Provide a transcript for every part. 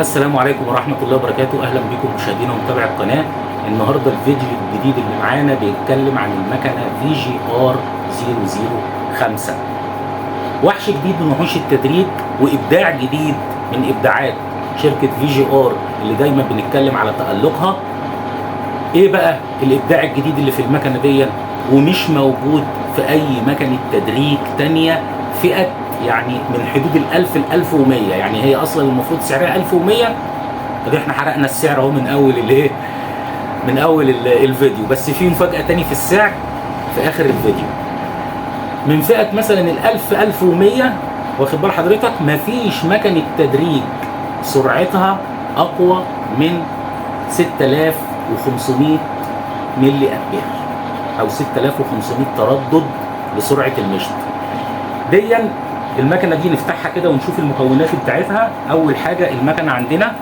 السلام عليكم ورحمة الله وبركاته. أهلا بكم مشاهدينا ومتابعي القناة. النهاردة الفيديو الجديد اللي معانا بيتكلم عن المكنة VGR 005، وحش جديد من وحوش التدريج وإبداع جديد من إبداعات شركة VGR اللي دايما بنتكلم على تألقها. إيه بقى الإبداع الجديد اللي في المكنة دي ومش موجود في أي مكنة تدريج تانية فئة يعني من حدود ال1000 ل 1100، يعني هي اصلا المفروض سعرها 1100. طب احنا حرقنا السعر اهو من اول الايه، من اول الفيديو، بس في مفاجأة تاني في السعر في اخر الفيديو. من فئة مثلا ال1000 1100 واخد بال حضرتك، مفيش مكنة تدريج سرعتها اقوى من 6500 ملي امبير او 6500 تردد لسرعة المشط. ديا المكنه دي نفتحها كده ونشوف المكونات بتاعتها. اول حاجه المكنه عندنا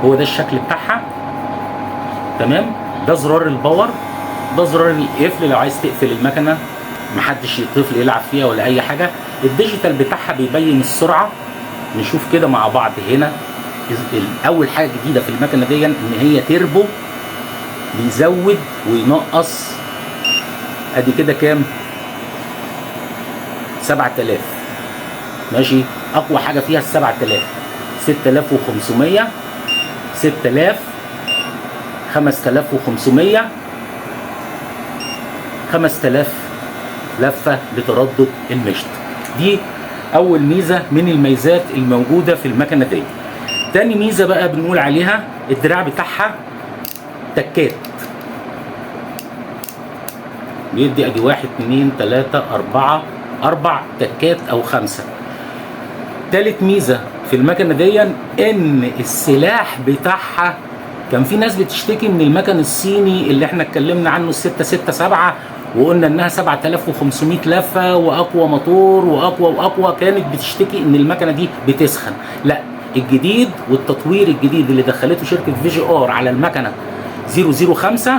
هو ده الشكل بتاعها، تمام. ده زرار الباور، ده زرار القفل لو عايز تقفل المكنه محدش الطفل يلعب فيها ولا اي حاجه. الديجيتال بتاعها بيبين السرعه. نشوف كده مع بعض هنا. اول حاجه جديده في المكنه دي ان هي تيربو، بيزود وينقص. ادي كده كام؟ 7000 ماشي. اقوى حاجه فيها ال 7000، 6500، 6000، 5500، 5000 لفه لتردد المشط. دي اول ميزه من الميزات الموجوده في المكنه دي. تاني ميزه بقى بنقول عليها الدراع بتاعها تكات، بيدي ادي 1 2 3 4 تكات او 5. تالت ميزه في المكنه دي ان السلاح بتاعها، كان في ناس بتشتكي من المكن الصيني اللي احنا اتكلمنا عنه ال 667 وقلنا انها 7500 لفه واقوى موتور واقوى، كانت بتشتكي ان المكنه دي بتسخن. لا، الجديد والتطوير الجديد اللي دخلته شركه VGR على المكنه 005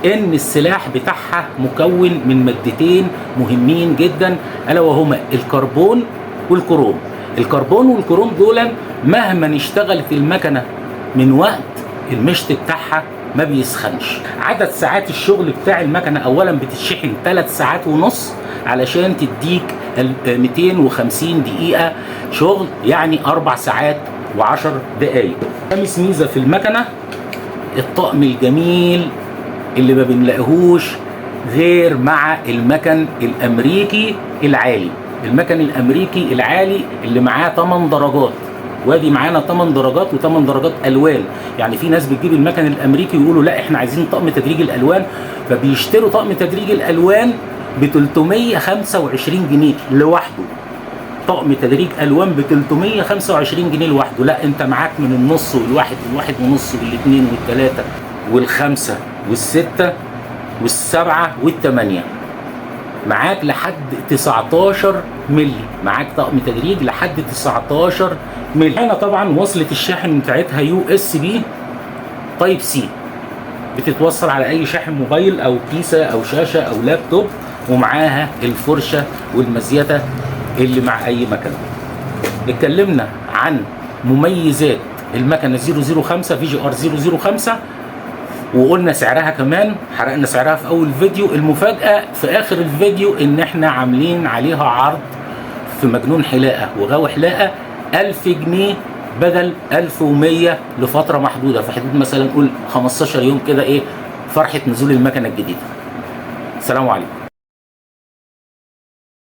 ان السلاح بتاعها مكون من مادتين مهمين جدا، الا وهما الكربون والكروم. الكربون والكروم دول مهما اشتغلت المكنه من وقت المشط بتاعها ما بيسخنش. عدد ساعات الشغل بتاع المكنه اولا بتتشحن 3 ساعات ونص علشان تديك 250 دقيقه شغل، يعني 4 ساعات و10 دقائق. خامس ميزه في المكنه الطقم الجميل اللي ما بنلاقيهوش غير مع المكن الامريكي العالي. المكن الامريكي العالي اللي معاه 8 درجات، وادي معانا 8 درجات و8 درجات الوان. يعني في ناس بتجيب المكن الامريكي ويقولوا لا احنا عايزين طقم تدريج الالوان، فبيشتروا طقم تدريج الالوان ب 325 جنيه لوحده. طقم تدريج الوان ب 325 جنيه لوحده. لا، انت معاك من النص والواحد والواحد ونص والاثنين والثلاثه والخمسه والستة والسبعة والثمانية، معاك لحد 19 ملي. معاك طقم تدريج لحد 19 ملي. هنا طبعا وصلة الشاحن بتاعتها USB تايب سي، بتتوصل على اي شاحن موبايل او كيسة او شاشة او لابتوب، ومعاها الفرشة والمزيتة اللي مع اي مكنة. اتكلمنا عن مميزات المكنة 005 VGR 005 وقلنا سعرها كمان، حرقنا سعرها في اول فيديو. المفاجأة في اخر الفيديو ان احنا عاملين عليها عرض في مجنون حلاقة وغاوي حلاقة 1000 جنيه بدل 1100 لفترة محدودة، في حدود مثلا نقول 15 يوم كده، ايه فرحة نزول المكنة الجديدة. السلام عليكم.